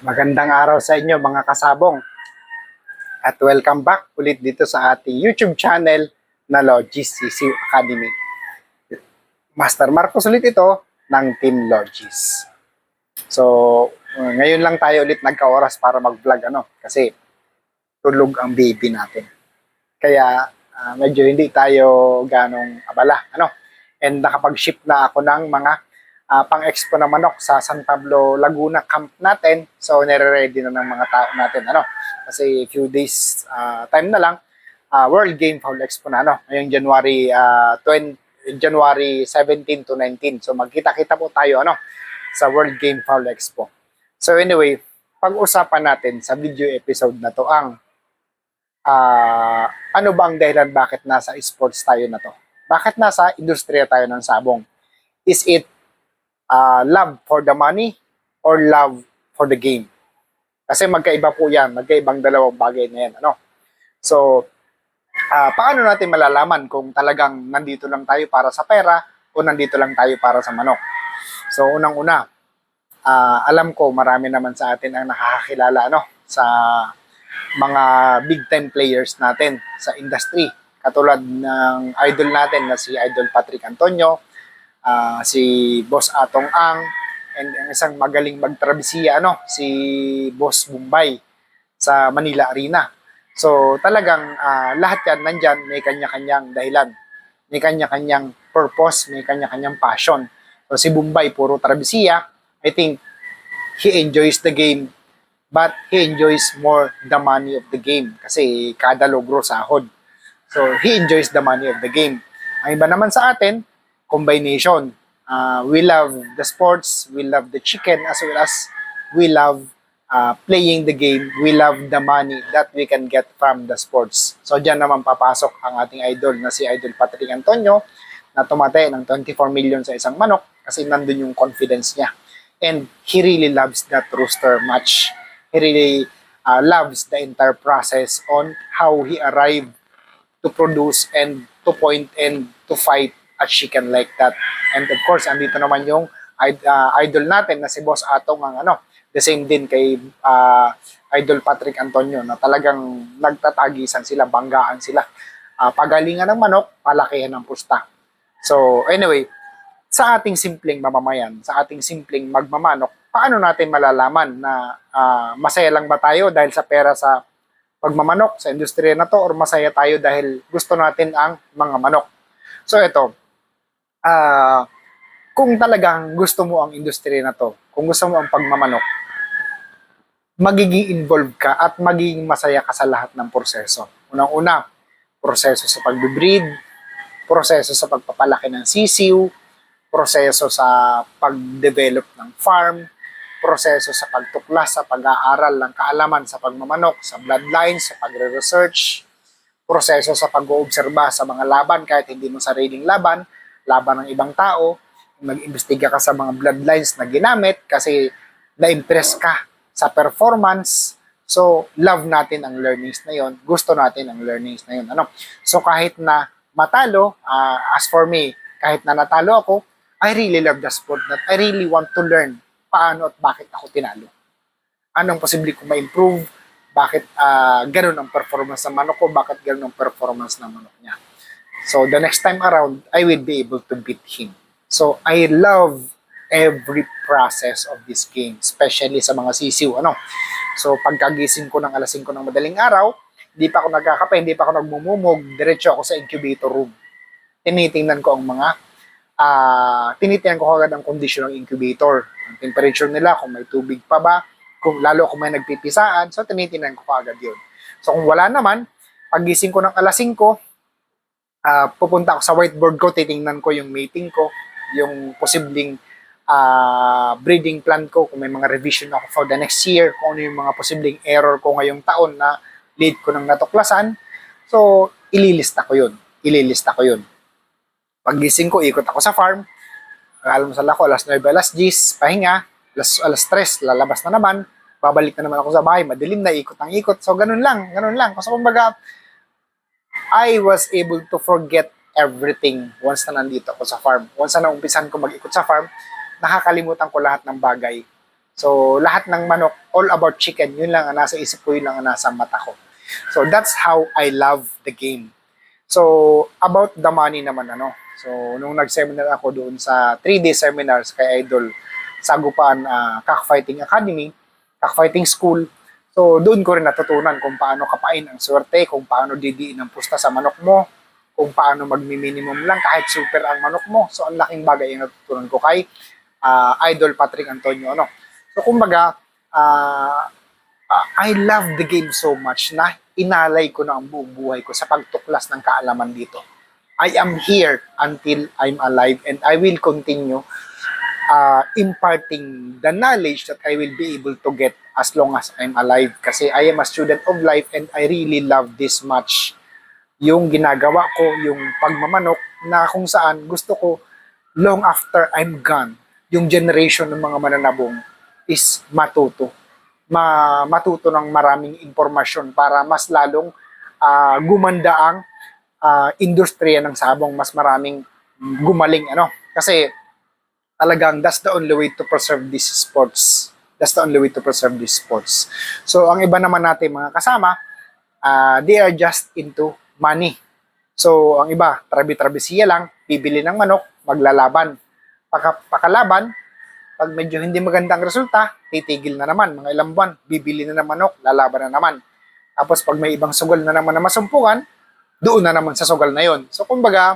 Magandang araw sa inyo mga kasabong at welcome back ulit dito sa ating YouTube channel na Logis CCU Academy. Master Marcos ulit ito ng Team Logis. So, ngayon lang tayo ulit nagka-oras para mag-vlog kasi tulog ang baby natin. Kaya medyo hindi tayo ganong abala and nakapag-ship na ako ng mga pang-expo na manok sa San Pablo, Laguna camp natin. So, nire-ready na ng mga tao natin. Kasi few days time na lang, World Game Fowl Expo na. Ngayong January 17 to 19. So, magkita-kita po tayo sa World Game Fowl Expo. So, anyway, pag-usapan natin sa video episode na to ang ano ba ang dahilan bakit nasa sports tayo na to? Bakit nasa industriya tayo ng sabong? Is it love for the money or love for the game? Kasi magkaiba po yan, magkaibang dalawang bagay na yan. So, paano natin malalaman kung talagang nandito lang tayo para sa pera o nandito lang tayo para sa manok? So, unang-una, alam ko marami naman sa atin ang nakakakilala sa mga big time players natin sa industry. Katulad ng idol natin na si Idol Patrick Antonio, si Boss Atong Ang, and ang isang magaling magtrabisiya si Boss Bombay sa Manila Arena. So talagang lahat yan nandyan, may kanya-kanyang dahilan, may kanya-kanyang purpose, may kanya-kanyang passion. So si Bombay puro trabisiya. I think he enjoys the game, but he enjoys more the money of the game kasi kada logro sahod. So he enjoys the money of the game. Ang iba naman sa atin, combination. We love the sports, we love the chicken, as well as we love playing the game, we love the money that we can get from the sports. So dyan naman papasok ang ating idol na si Idol Patrick Antonio na tumate ng 24 million sa isang manok kasi nandun yung confidence niya. And he really loves that rooster match. He really loves the entire process on how he arrived to produce and to point and to fight a chicken like that. And of course, andito naman yung idol natin na si Boss Atong ang the same din kay Idol Patrick Antonio na talagang nagtatagisan sila, banggaan sila. Pagalingan ng manok, palakihan ng pusta. So anyway, sa ating simpleng mamamayan, sa ating simpleng magmamanok, paano natin malalaman na masaya lang ba tayo dahil sa pera sa pagmamanok sa industriya na to or masaya tayo dahil gusto natin ang mga manok? So ito, kung talagang gusto mo ang industriya na to, kung gusto mo ang pagmamanok, magiging involved ka at magiging masaya ka sa lahat ng proseso. Unang-una, proseso sa pag-breed, proseso sa pagpapalaki ng sisiw, proseso sa pag-develop ng farm, proseso sa pagtuklas sa pag-aaral ng kaalaman sa pagmamanok, sa bloodlines, sa pagre-research, proseso sa pag-oobserba sa mga laban kahit hindi mo sariling laban ng ibang tao, mag-imbestiga ka sa mga bloodlines na ginamit kasi na-impress ka sa performance. So, love natin ang learnings na yon, gusto natin ang learnings na yon. So, kahit na matalo, as for me, kahit na natalo ako, I really love the sport that I really want to learn paano at bakit ako tinalo. Anong posible kong ma-improve? Bakit ganun ang performance ng manok ko? Bakit ganun ang performance ng manok niya? So, the next time around, I will be able to beat him. So, I love every process of this game, especially sa mga sisiw. So, pagkagising ko ng alas 5 ng madaling araw, hindi pa ako nagkakape, hindi pa ako nagmumumog, diretso ako sa incubator room. Tinitingnan ko ang mga tinitingnan ko agad ang condition ng incubator, ang temperature nila, kung may tubig pa ba, lalo kung may nagpipisaan, so tinitingnan ko agad yun. So kung wala naman, pagising ko ng alas 5, pupunta ako sa whiteboard ko, titingnan ko yung mating ko, yung posibleng breeding plan ko, kung may mga revision ako for the next year, kung ano yung mga posibleng error ko ngayong taon na late ko nang natuklasan, so ililista ko yun. Pagising ko, ikot ako sa farm, almusal ako, alas 9, alas 10, pahinga, alas 3, lalabas na naman, babalik na naman ako sa bahay, madilim na, ikot ng ikot. So, ganun lang. Kasi kumbaga, I was able to forget everything once na nandito ako sa farm. Once na naumpisan ko mag-ikot sa farm, nakakalimutan ko lahat ng bagay So, lahat ng manok, all about chicken, yun lang ang nasa isip ko, yun lang ang nasa mata ko. So, that's how I love the game. So, about the money naman, So, nung nag-seminar ako doon sa 3-day seminars kay Idol sa Agupaan Cockfighting Academy, Cockfighting School, so doon ko rin natutunan kung paano kapain ang swerte, kung paano didiin ang pusta sa manok mo, kung paano magmi-minimum lang kahit super ang manok mo. So, ang laking bagay yung natutunan ko kay Idol Patrick Antonio, So, kumbaga, I love the game so much na inalay ko na ang buong buhay ko sa pagtuklas ng kaalaman dito. I am here until I'm alive and I will continue imparting the knowledge that I will be able to get as long as I'm alive. Kasi I am a student of life and I really love this much. Yung ginagawa ko, yung pagmamanok na kung saan gusto ko long after I'm gone, yung generation ng mga mananabong is matuto ng maraming impormasyon para mas lalong gumanda ang industriya ng sabong, mas maraming gumaling, Kasi talagang that's the only way to preserve these sports. That's the only way to preserve these sports. So, ang iba naman natin mga kasama, they are just into money. So, ang iba, trabi-trabisiya lang, bibili ng manok, maglalaban. Pakalaban, pag medyo hindi magandang resulta, titigil na naman, mga ilang buwan, bibili na ng manok, lalaban na naman. Tapos pag may ibang sugal na naman na masumpungan, doon na naman sa sugal na yon. So kumbaga,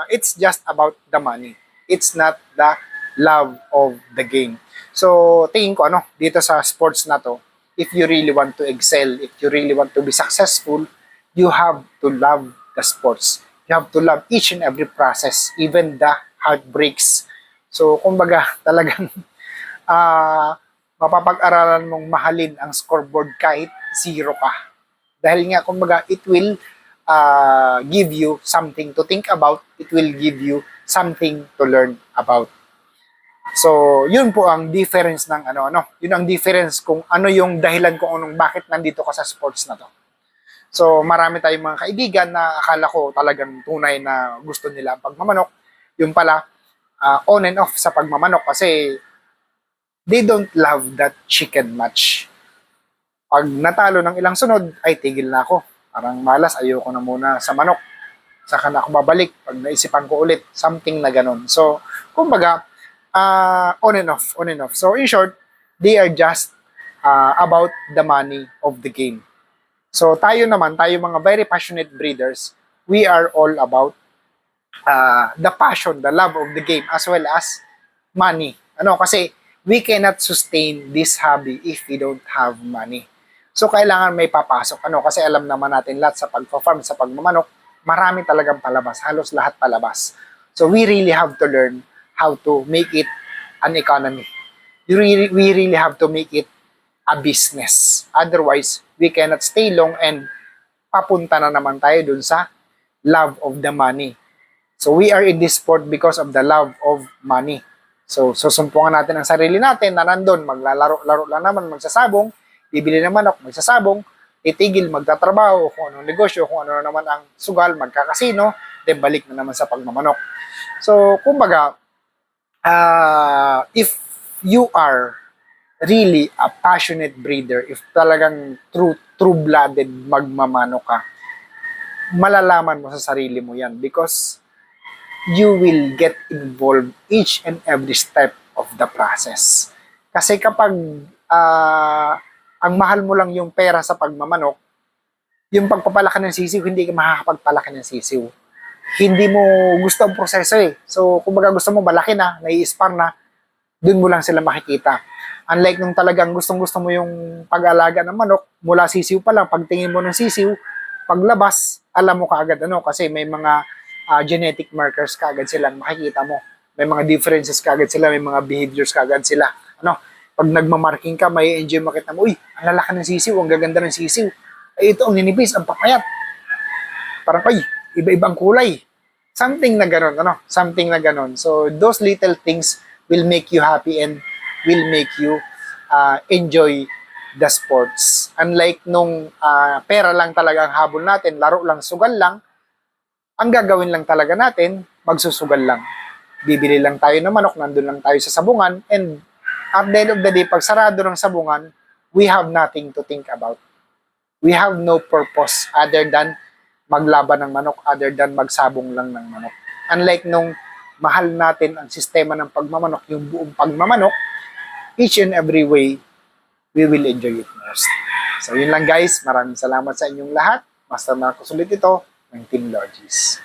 it's just about the money. It's not the love of the game. So tingin ko dito sa sports na to, if you really want to excel, if you really want to be successful, you have to love the sports. You have to love each and every process, even the heartbreaks. So kumbaga, talagang mapapag-aralan mong mahalin ang scoreboard kahit 0 ka. Dahil nga, kumbaga, it will give you something to think about. It will give you something to learn about. So, yun po ang difference ng Yun ang difference kung ano yung dahilan kung bakit nandito ka sa sports na to. So, marami tayong mga kaibigan na akala ko talagang tunay na gusto nila ang pagmamanok. Yung pala, on and off sa pagmamanok kasi they don't love that chicken match. Pag natalo ng ilang sunod, ay tigil na ako. Parang malas, ayoko na muna sa manok. Saka na ako babalik pag naisipan ko ulit. Something na ganun. So, kumbaga, on and off, on and off. So, in short, they are just about the money of the game. So, tayo naman, tayo mga very passionate breeders, we are all about the passion, the love of the game, as well as money. Kasi we cannot sustain this hobby if we don't have money. So, kailangan may papasok. Kasi alam naman natin lahat sa pag-farm, sa pagmamanok, marami talagang palabas. Halos lahat palabas. So, we really have to learn how to make it an economy. We really have to make it a business. Otherwise, we cannot stay long and papunta na naman tayo dun sa love of the money. So, we are in this sport because of the love of money. So, susumpungan natin ang sarili natin na nandun, maglalaro-laro lang naman, magsasabong, bibili ng manok, magsasabong, itigil, magtatrabaho, kung anong negosyo, kung ano naman ang sugal, magkakasino, then balik na naman sa pagmamanok. So, kumbaga, if you are really a passionate breeder, if talagang true-blooded magmamano ka, malalaman mo sa sarili mo yan because you will get involved each and every step of the process. Kasi kapag ang mahal mo lang yung pera sa pagmamanok, yung pagpapalaki ng sisiw, hindi ka makakapagpalaki ng sisiw. Hindi mo gusto ang proseso eh. So, kumbaga gusto mo malaki na, nai-spar na, dun mo lang sila makikita. Unlike nung talagang gustong-gusto mo yung pag-alaga ng manok, mula sisiw pa lang, pagtingin mo ng sisiw, paglabas, alam mo kaagad kasi may mga genetic markers kaagad silang makikita mo. May mga differences kaagad sila, may mga behaviors kaagad sila. Pag nagmamarking ka, may enjoy makita mo, uy, ang lalaki ng sisiw, ang gaganda ng sisiw. Ay, ito ang ninipis, ang papayat. Parang, ay, iba-ibang kulay. Something na ganon, Something na ganon. So, those little things will make you happy and will make you enjoy the sports. Unlike nung pera lang talaga ang habol natin, laro lang, sugal lang, ang gagawin lang talaga natin, magsusugal lang. Bibili lang tayo ng manok, nandun lang tayo sa sabungan, and at the end of the day, pag sarado ng sabungan, we have nothing to think about. We have no purpose other than maglaban ng manok, other than magsabong lang ng manok. Unlike nung mahal natin ang sistema ng pagmamanok, yung buong pagmamanok, each and every way, we will enjoy it most. So yun lang guys, maraming salamat sa inyong lahat. Master Marcos ulit ito ng Team Logis.